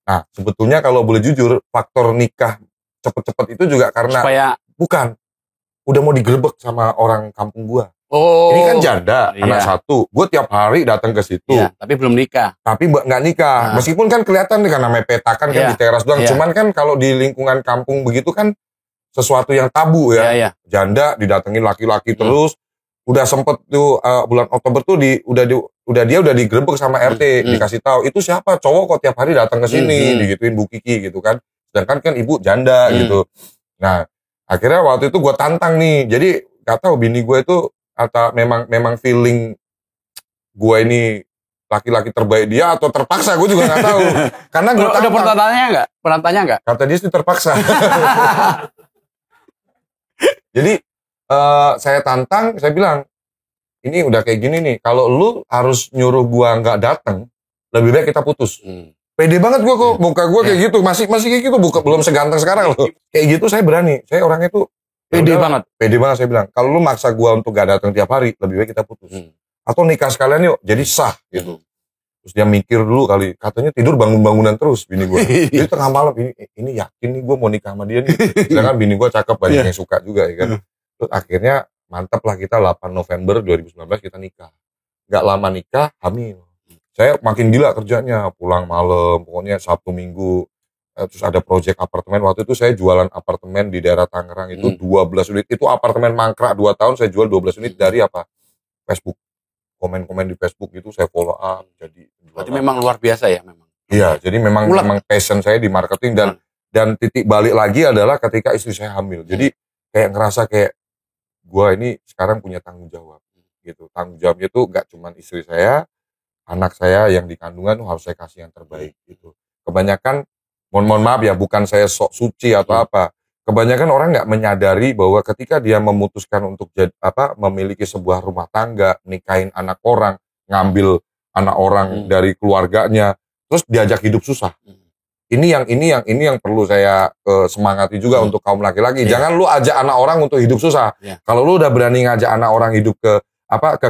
Nah, sebetulnya kalau boleh jujur, faktor nikah cepet-cepet itu juga karena bukan, udah mau digerebek sama orang kampung gua. Ini kan janda, anak satu. Gue tiap hari datang ke situ. Tapi belum nikah. Tapi nggak nikah. Meskipun kan kelihatan nih kan namanya petakan kan di teras doang. Cuman kan kalau di lingkungan kampung begitu kan sesuatu yang tabu ya. Janda didatengin laki-laki terus. Udah sempet tuh bulan Oktober tuh dia udah digerebek sama RT, dikasih tahu itu siapa cowok kok tiap hari datang ke sini, digituin Bu Kiki gitu kan. Sedangkan kan ibu janda gitu. Nah, akhirnya waktu itu gue tantang nih. Jadi gak tahu bini gue itu atau memang feeling gue ini laki-laki terbaik dia atau terpaksa, gue juga gak tahu. Karena gue ada pernah tanya nggak? Kata dia sih terpaksa. Jadi saya tantang, saya bilang, ini udah kayak gini nih, kalau lu harus nyuruh gua nggak datang, lebih baik kita putus. Pede banget gua kok, muka gua kayak gitu, masih kayak gitu, belum seganteng sekarang loh. Kayak gitu saya berani, saya orangnya tuh pede banget saya bilang, kalau lu maksa gua untuk gak datang tiap hari, lebih baik kita putus. Atau nikah sekalian yuk, jadi sah gitu. Terus dia mikir dulu kali, katanya tidur bangun-bangunan terus bini gua. Jadi tengah malam, ini yakin nih gua mau nikah sama dia nih. Sedangkan bini gua cakep, banyak yang suka juga ya kan. Terus akhirnya mantap lah kita 8 November 2019 kita nikah. Gak lama nikah, hamil. Saya makin gila kerjanya, pulang malam, pokoknya Sabtu Minggu. Terus ada proyek apartemen, waktu itu saya jualan apartemen di daerah Tangerang itu 12 unit. Itu apartemen mangkrak 2 tahun saya jual 12 unit dari Facebook. Komen-komen di Facebook gitu saya follow up. Jadi memang luar biasa ya memang. Iya, jadi memang passion saya di marketing dan titik balik lagi adalah ketika istri saya hamil. Jadi kayak ngerasa kayak gua ini sekarang punya tanggung jawab gitu. Tanggung jawabnya itu gak cuman istri saya, anak saya yang di kandungan harus saya kasih yang terbaik gitu. Kebanyakan, mohon maaf ya, bukan saya sok suci atau apa. Kebanyakan orang gak menyadari bahwa ketika dia memutuskan untuk memiliki sebuah rumah tangga, nikahin anak orang, ngambil anak orang dari keluarganya, terus diajak hidup susah. Ini yang perlu saya semangati juga untuk kaum laki-laki. Jangan lu ajak anak orang untuk hidup susah. Kalau lu udah berani ngajak anak orang hidup ke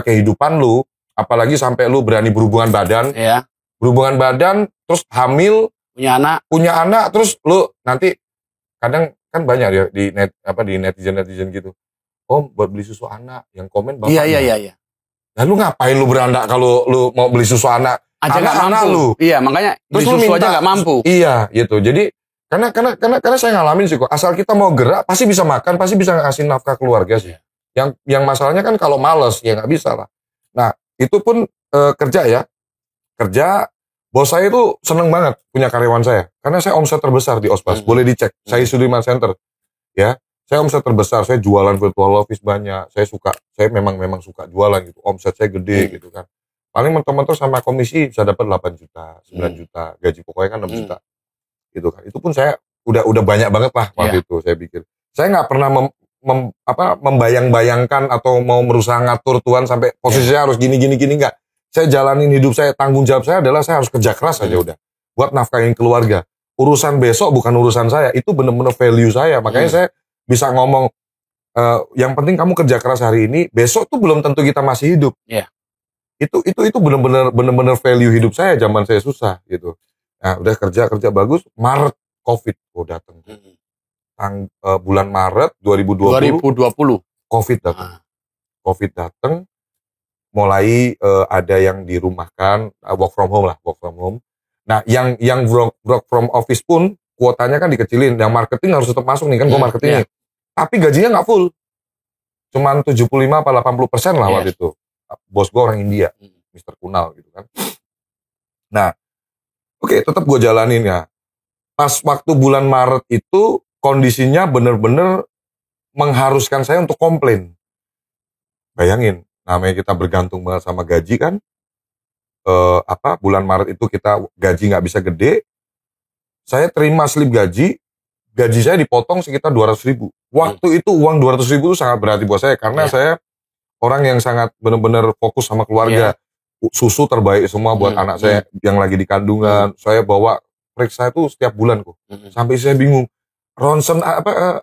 kehidupan lu, apalagi sampai lu berani berhubungan badan, terus hamil, punya anak, terus lu nanti kadang kan banyak ya di netizen gitu. Oh, buat beli susu anak, yang komen bapaknya. Iya. Lalu ngapain lu berandak kalau lu mau beli susu anak? Anak lu. Iya, makanya terus beli susu aja gak mampu. Iya, gitu. Jadi karena saya ngalamin sih kok. Asal kita mau gerak, pasti bisa makan, pasti bisa ngasih nafkah keluarga sih. Yang masalahnya kan kalau males ya nggak bisa lah. Nah, itu pun kerja. Bos saya itu seneng banget punya karyawan saya. Karena saya omset terbesar di Ospas. Boleh dicek. Saya Sudirman Center. Ya. Saya omset terbesar. Saya jualan virtual office banyak. Saya memang suka jualan gitu. Omset saya gede gitu kan. Paling mentok-mentok sama komisi bisa dapat 8 juta, 9 juta. Gaji pokoknya kan 6 juta. Gitu kan. Itu pun saya udah banyak banget lah waktu itu saya pikir. Saya nggak pernah membayang-bayangkan atau mau berusaha ngatur Tuhan sampai posisinya harus gini enggak. Saya jalanin hidup saya, tanggung jawab saya adalah saya harus kerja keras aja udah. Buat nafkahin keluarga. Urusan besok bukan urusan saya, itu benar-benar value saya. Makanya saya bisa ngomong, yang penting kamu kerja keras hari ini, besok tuh belum tentu kita masih hidup. Itu benar-benar value hidup saya zaman saya susah gitu. Nah, udah kerja bagus, Maret Covid datang. Bulan Maret 2020 Covid datang. Covid datang, mulai ada yang dirumahkan, work from home. Nah, yang work from office pun kuotanya kan dikecilin, yang marketing harus tetap masuk nih kan, gue marketing nih. Tapi gajinya nggak full. Cuman 75 apa 80% lah waktu itu. Bos gue orang India, Mr. Kunal gitu kan. Nah, oke, tetap gue jalanin ya. Pas waktu bulan Maret itu kondisinya bener-bener mengharuskan saya untuk komplain. Bayangin, namanya kita bergantung banget sama gaji kan. Bulan Maret itu kita gaji nggak bisa gede. Saya terima slip gaji saya dipotong sekitar 200.000. Waktu itu uang 200.000 itu sangat berarti buat saya karena saya orang yang sangat benar-benar fokus sama keluarga. Susu terbaik semua buat anak saya yang lagi di kandungan. Saya bawa periksa itu setiap bulan kok. Sampai saya bingung. Ronsen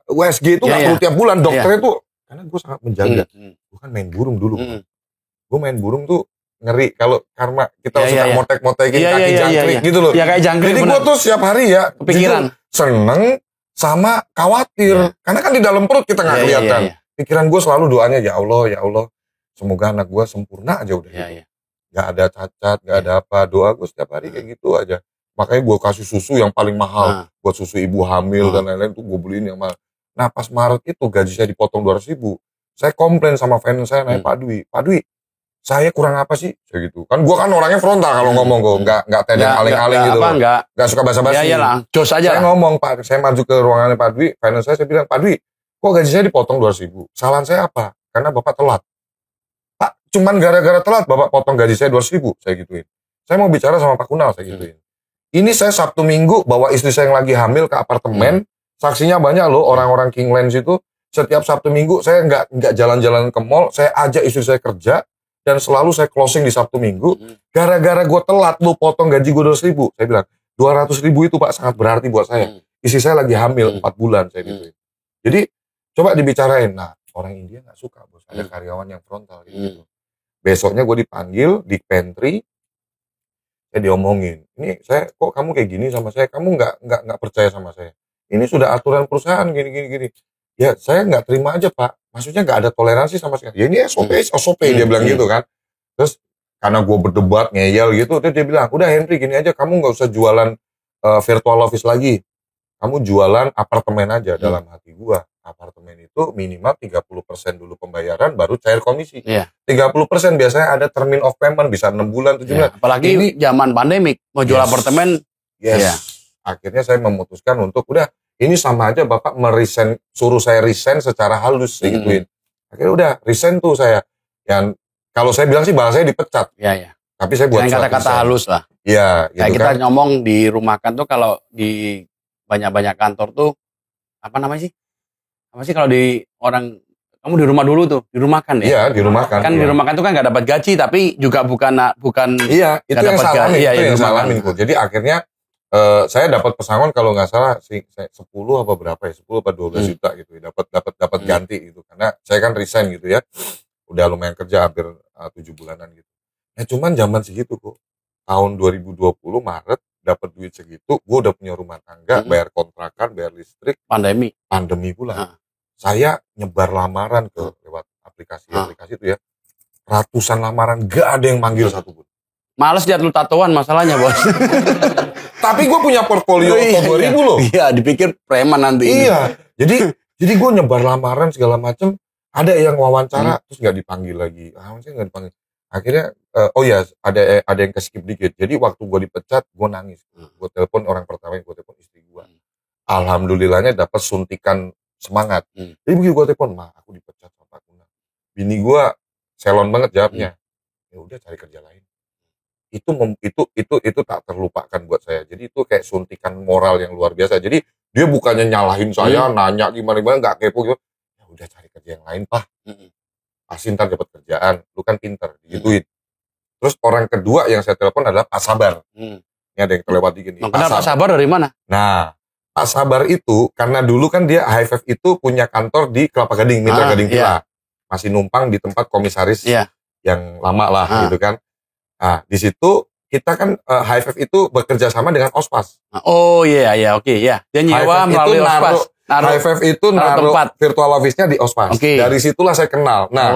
USG itu nggak perlu tiap bulan. Dokternya tuh karena gue sangat menjaga. Gue kan main burung dulu. Gue main burung tuh ngeri kalau karena kita suka motek-motekin kaki jangkrik gitu loh. Iya kayak jangkrik. Jadi gue tuh setiap hari ya kepikiran, seneng sama khawatir. Karena kan di dalam perut kita nggak kelihatan. Pikiran gue selalu doanya ya Allah, semoga anak gue sempurna aja udah. Gak ada cacat, gak ada apa. Doa gue setiap hari kayak gitu aja. Makanya gue kasih susu yang paling mahal buat susu ibu hamil dan lain-lain tuh gue beliin yang mahal. Nah pas Maret itu gaji saya dipotong 200.000. Saya komplain sama finance saya, nanya Pak Dwi, saya kurang apa sih? Saya gitu. Kan gua kan orangnya frontal kalau ngomong kok, enggak tedeng aling-aling gitu. Enggak suka basa-basi. Iya lah, jos aja. Saya ngomong, Pak, saya maju ke ruangannya Pak Dwi, finance saya bilang, "Pak Dwi, kok gaji saya dipotong 200.000? Kesalahan saya apa? Karena Bapak telat." "Pak, cuman gara-gara telat Bapak potong gaji saya 200.000." Saya gituin. "Saya mau bicara sama Pak Kunal," saya gituin. Ini saya Sabtu Minggu bawa istri saya yang lagi hamil ke apartemen. Saksinya banyak loh orang-orang Kinglands itu. Setiap Sabtu Minggu saya enggak jalan-jalan ke mall, saya ajak istri saya kerja. Dan selalu saya closing di Sabtu Minggu. Gara-gara gue telat, lu potong gaji gue 200.000. Saya bilang, 200.000 itu Pak sangat berarti buat saya. Istri saya lagi hamil 4 bulan. Saya gitu. Jadi, coba dibicarain. Nah, orang India gak suka, bos. Ada karyawan yang frontal gitu. Besoknya gue dipanggil di pantry. Saya diomongin. Ini saya, kok kamu kayak gini sama saya? Kamu gak percaya sama saya? Ini sudah aturan perusahaan gini. Ya, saya gak terima aja Pak. Maksudnya gak ada toleransi sama sekali. Ya ini SOP dia bilang gitu kan. Terus karena gue berdebat ngeyel gitu, terus dia bilang, udah Henry gini aja, kamu gak usah jualan virtual office lagi. Kamu jualan apartemen aja. Dalam hati gue, apartemen itu minimal 30% dulu pembayaran, baru cair komisi. 30% biasanya ada termin of payment, bisa 6 bulan, 7 bulan. Apalagi ini zaman pandemik, mau jual apartemen. Akhirnya saya memutuskan untuk, udah, ini sama aja Bapak suruh saya resign secara halus, saya gituin. Akhirnya udah, resign tuh saya. Yang kalau saya bilang sih bahasanya dipecat. Tapi saya buat kata-kata halus lah. Iya, gitu kayak kita kan. ngomong di rumah kan tuh kalau di banyak-banyak kantor tuh apa namanya sih? Apa sih kalau di orang kamu di rumah dulu tuh, dirumahkan ya? Iya, dirumahkan. Kan dirumahkan tuh kan nggak dapat gaji tapi juga bukan Iya, itu yang salamin, itu yang salamin kok. Jadi akhirnya saya dapat pesangon kalau nggak salah 10 apa berapa ya, 10 apa 12 juta gitu ya, dapat ganti gitu karena saya kan resign gitu ya, udah lumayan kerja hampir 7 bulanan gitu. Nah cuman zaman segitu kok, tahun 2020 Maret dapat duit segitu, gue udah punya rumah tangga, bayar kontrakan, bayar listrik, pandemi pula. Saya nyebar lamaran ke lewat aplikasi itu ya, ratusan lamaran, gak ada yang manggil satupun. Males lihat lu tatoan masalahnya bos. Tapi gue punya portfolio 2000 loh. Iya, dipikir preman nanti. Iya, jadi gue nyebar lamaran segala macem. Ada yang wawancara terus nggak dipanggil lagi. Maksudnya nggak dipanggil. Akhirnya, ada yang keskip dikit. Jadi waktu gue dipecat, gue nangis. Gue telepon orang pertama, gue telepon istri gue. Alhamdulillahnya dapat suntikan semangat. Jadi begitu gue telepon, Ma, aku dipecat sama Pak Kunal. Bini gue selon banget jawabnya. Ya udah cari kerja lain. Itu tak terlupakan buat saya. Jadi itu kayak suntikan moral yang luar biasa. Jadi dia bukannya nyalahin saya, nanya gimana nggak kepo gitu. Ya udah cari kerja yang lain Pak. Pasti ntar dapat kerjaan. Lu kan pinter, digituin. Terus orang kedua yang saya telepon adalah Pak Sabar. Ini ada yang terlewat dikit nih. Pak Sabar dari mana? Nah, Pak Sabar itu karena dulu kan dia High Five itu punya kantor di Kelapa Gading, Mitra Gading Villa. Masih numpang di tempat komisaris yang lama lah gitu kan. Nah, di situ kita kan High Five itu bekerja sama dengan Ospas. Oh iya, oke. Dia nyewa melalui Ospas. High Five itu naruh virtual office-nya di Ospas. Dari situlah saya kenal. Nah,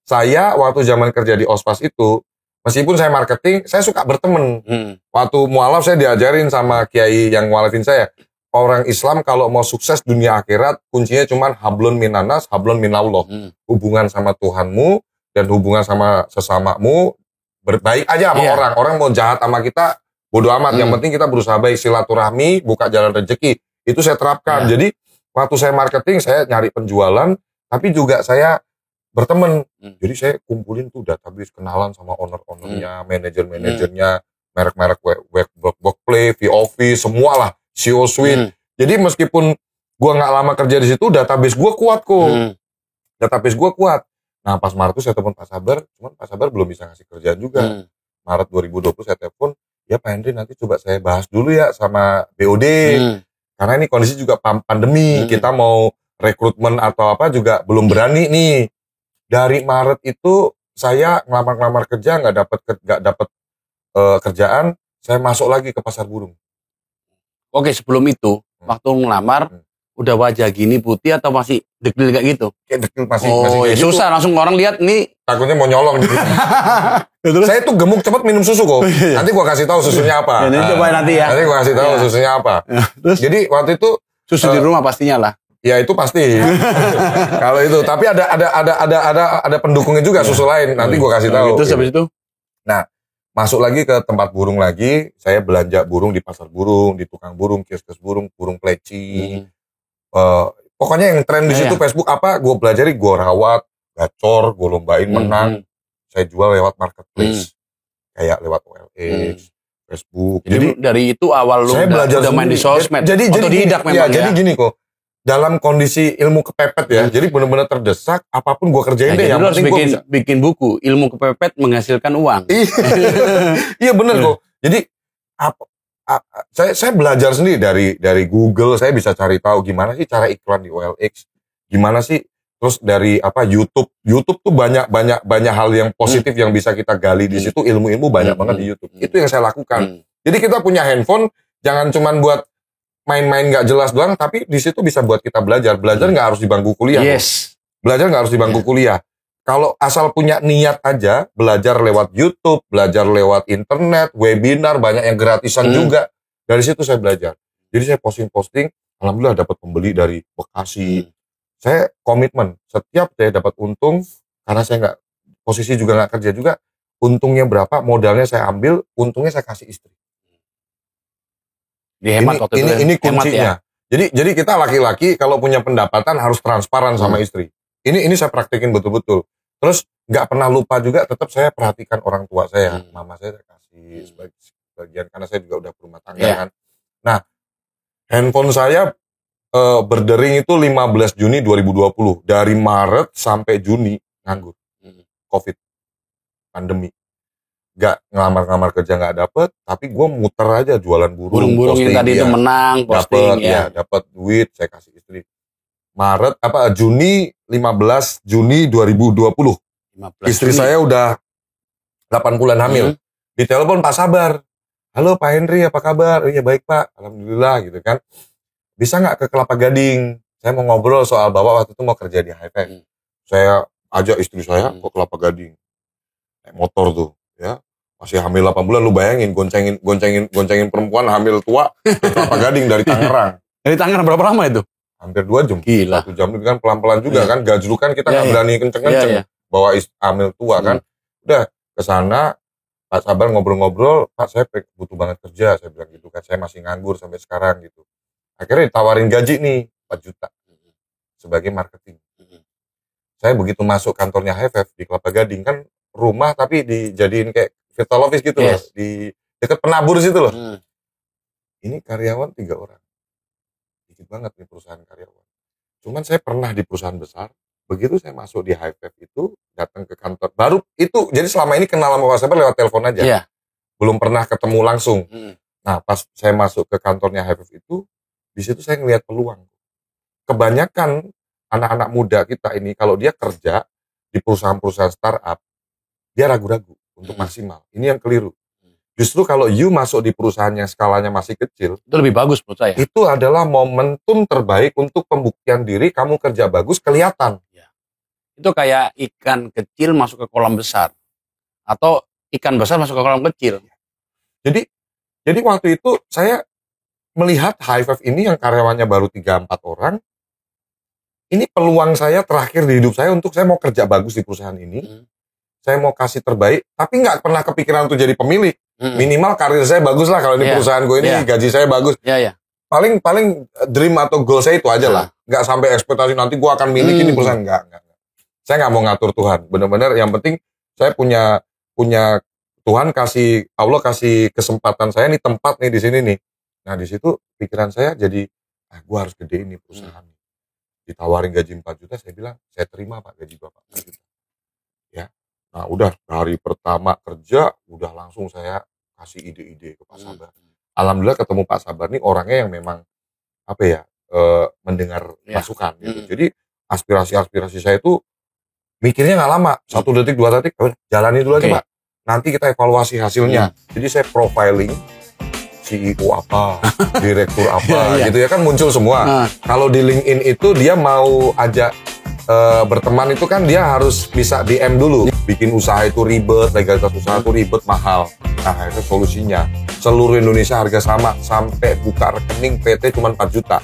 saya waktu zaman kerja di Ospas itu, meskipun saya marketing, saya suka berteman. Waktu mualaf saya diajarin sama kiai yang mualafin saya. Orang Islam kalau mau sukses dunia akhirat, kuncinya cuma hablun minanas, hablun minallah. Hubungan sama Tuhanmu dan hubungan sama sesamamu. Berbaik aja sama orang. Orang mau jahat sama kita, bodo amat. Yang penting kita berusaha baik, silaturahmi, buka jalan rezeki. Itu saya terapkan. Jadi waktu saya marketing, saya nyari penjualan, tapi juga saya berteman. Jadi saya kumpulin tuh database, kenalan sama owner-ownernya, manajer-manajernya, merek-merek Workplay, V-Office, semua lah, CEO Suite. Jadi meskipun gua nggak lama kerja di situ, database gua kuat kok. Database gua kuat. Nah pas Maret itu saya telepon Pak Sabar, cuman Pak Sabar belum bisa ngasih kerjaan juga. Maret 2020 saya telepon, ya Pak Henry nanti coba saya bahas dulu ya sama BOD. Karena ini kondisi juga pandemi, kita mau rekrutmen atau apa juga belum berani nih. Dari Maret itu saya ngelamar kerja nggak dapat kerjaan, saya masuk lagi ke pasar burung. Oke, sebelum itu waktu ngelamar udah wajah gini putih atau masih dekil kayak gitu? Kayak dekil masih ya gitu. susah langsung orang lihat nih. Takutnya mau nyolong gitu. Saya tuh gemuk cepet minum susu kok. Nanti gua kasih tahu susunya apa. Coba nanti ya. Nanti gua kasih tahu susunya apa. Terus? Jadi waktu itu Susu di rumah pastinya lah. Ya itu pasti. Kalau itu, tapi ada pendukungnya juga susu lain. Nanti gua kasih tahu. Itu habis itu. Nah, masuk lagi ke tempat burung lagi. Saya belanja burung di pasar burung, di tukang burung, kios-kios burung, burung pleci. Pokoknya yang tren di situ Facebook apa, gua pelajari, gua rawat, gacor, gua lombain menang. Saya jual lewat marketplace, kayak lewat OLX, Facebook. Jadi dari itu awal lu udah main di sosmed. Jadi otodidak memang ya. Jadi gini kok. Dalam kondisi ilmu kepepet ya, jadi benar-benar terdesak, apapun gua kerjain deh. Yang penting gua bikin buku, ilmu kepepet menghasilkan uang. Iya bener kok. Jadi saya belajar sendiri dari Google, saya bisa cari tahu gimana sih cara iklan di OLX, gimana sih terus dari YouTube tuh banyak hal yang positif yang bisa kita gali di situ, ilmu-ilmu banyak banget di YouTube. Itu yang saya lakukan. Jadi kita punya handphone jangan cuman buat main-main nggak jelas doang, tapi di situ bisa buat kita belajar nggak harus di bangku kuliah. Yes. Belajar nggak harus di bangku kuliah. Kalau asal punya niat aja, belajar lewat YouTube, belajar lewat internet, webinar, banyak yang gratisan juga. Dari situ saya belajar. Jadi saya posting, alhamdulillah dapat pembeli dari Bekasi. Saya komitmen, setiap saya dapat untung, karena saya nggak, posisi juga nggak kerja juga, untungnya berapa, modalnya saya ambil, untungnya saya kasih istri. Dihemat waktu itu. Ini kuncinya. Ya? Jadi kita laki-laki kalau punya pendapatan harus transparan sama istri. Ini saya praktekin betul-betul. Terus nggak pernah lupa juga, tetap saya perhatikan orang tua saya. Mama saya kasih sebagian karena saya juga udah berumah tangga kan. Nah, handphone saya berdering itu 15 Juni 2020. Dari Maret sampai Juni nganggur. Covid. Pandemi. Gak ngelamar kerja nggak dapet, tapi gue muter aja jualan burung yang tadi itu menang, posting dapet duit, saya kasih istri. Juni 15 Juni 2020. Istri saya udah 8 bulan hamil. Ditelepon Pak Sabar. Halo Pak Henry, apa kabar? Iya baik Pak, alhamdulillah gitu kan. Bisa nggak ke Kelapa Gading? Saya mau ngobrol soal bapak waktu itu mau kerja di Highway. Saya ajak istri saya ke Kelapa Gading. Naik motor tuh, ya. Masih hamil 8 bulan, lu bayangin goncengin perempuan hamil tua ke Kelapa Gading dari Tangerang. Dari Tangerang berapa lama itu? Hampir 2 jam. Gila. 1 jam itu kan pelan-pelan juga kan. Gajlukan kita nggak berani kenceng-kenceng. Bawa hamil tua kan. Udah ke sana, Pak Sabar ngobrol-ngobrol, Pak saya butuh banget kerja. Saya bilang gitu kan. Saya masih nganggur sampai sekarang gitu. Akhirnya ditawarin gaji nih 4 juta sebagai marketing. Saya begitu masuk kantornya HFF di Kelapa Gading kan rumah tapi dijadiin kayak virtual office gitu loh. Di dekat penabur situ loh. Ini karyawan 3 orang. Dikit banget nih perusahaan karyawan. Cuman saya pernah di perusahaan besar. Begitu saya masuk di HFF itu, datang ke kantor. Baru itu, jadi selama ini kenal sama Pak Sabar lewat telepon aja. Belum pernah ketemu langsung. Nah pas saya masuk ke kantornya HFF itu, di situ saya ngelihat peluang. Kebanyakan anak-anak muda kita ini, kalau dia kerja di perusahaan-perusahaan startup, dia ragu-ragu untuk maksimal. Ini yang keliru. Justru kalau you masuk di perusahaan yang skalanya masih kecil, itu lebih bagus menurut saya. Itu adalah momentum terbaik untuk pembuktian diri, kamu kerja bagus, kelihatan. Itu kayak ikan kecil masuk ke kolam besar. Atau ikan besar masuk ke kolam kecil. Jadi waktu itu saya melihat Highfive ini yang karyawannya baru 3-4 orang, ini peluang saya terakhir di hidup saya untuk saya mau kerja bagus di perusahaan ini, saya mau kasih terbaik, tapi nggak pernah kepikiran untuk jadi pemilik. Minimal karir saya bagus lah kalau ini perusahaan gue ini gaji saya bagus. paling dream atau goal saya itu aja lah. Nggak sampai ekspektasi nanti gue akan miliki ini perusahaan. Enggak. Saya nggak mau ngatur Tuhan. Benar-benar yang penting saya punya Tuhan Allah kasih kesempatan saya nih, tempat nih di sini nih. Nah di situ pikiran saya jadi, gue harus gedein nih perusahaan. Ditawarin gaji 4 juta, saya bilang saya terima Pak gaji Bapak 4 juta. Ya, nah udah hari pertama kerja, udah langsung saya kasih ide-ide ke Pak Sabar. Alhamdulillah ketemu Pak Sabar nih orangnya yang memang mendengar masukan gitu. Jadi aspirasi saya itu mikirnya nggak lama, 1 detik 2 detik, jalani dulu aja Pak. Nanti kita evaluasi hasilnya. Jadi saya profiling CEO apa, direktur apa, gitu ya kan muncul semua. Kalau di LinkedIn itu dia mau ajak berteman itu kan dia harus bisa DM dulu. Bikin usaha itu ribet, legalitas usaha itu ribet, mahal. Nah itu solusinya. Seluruh Indonesia harga sama, sampai buka rekening PT cuma 4 juta.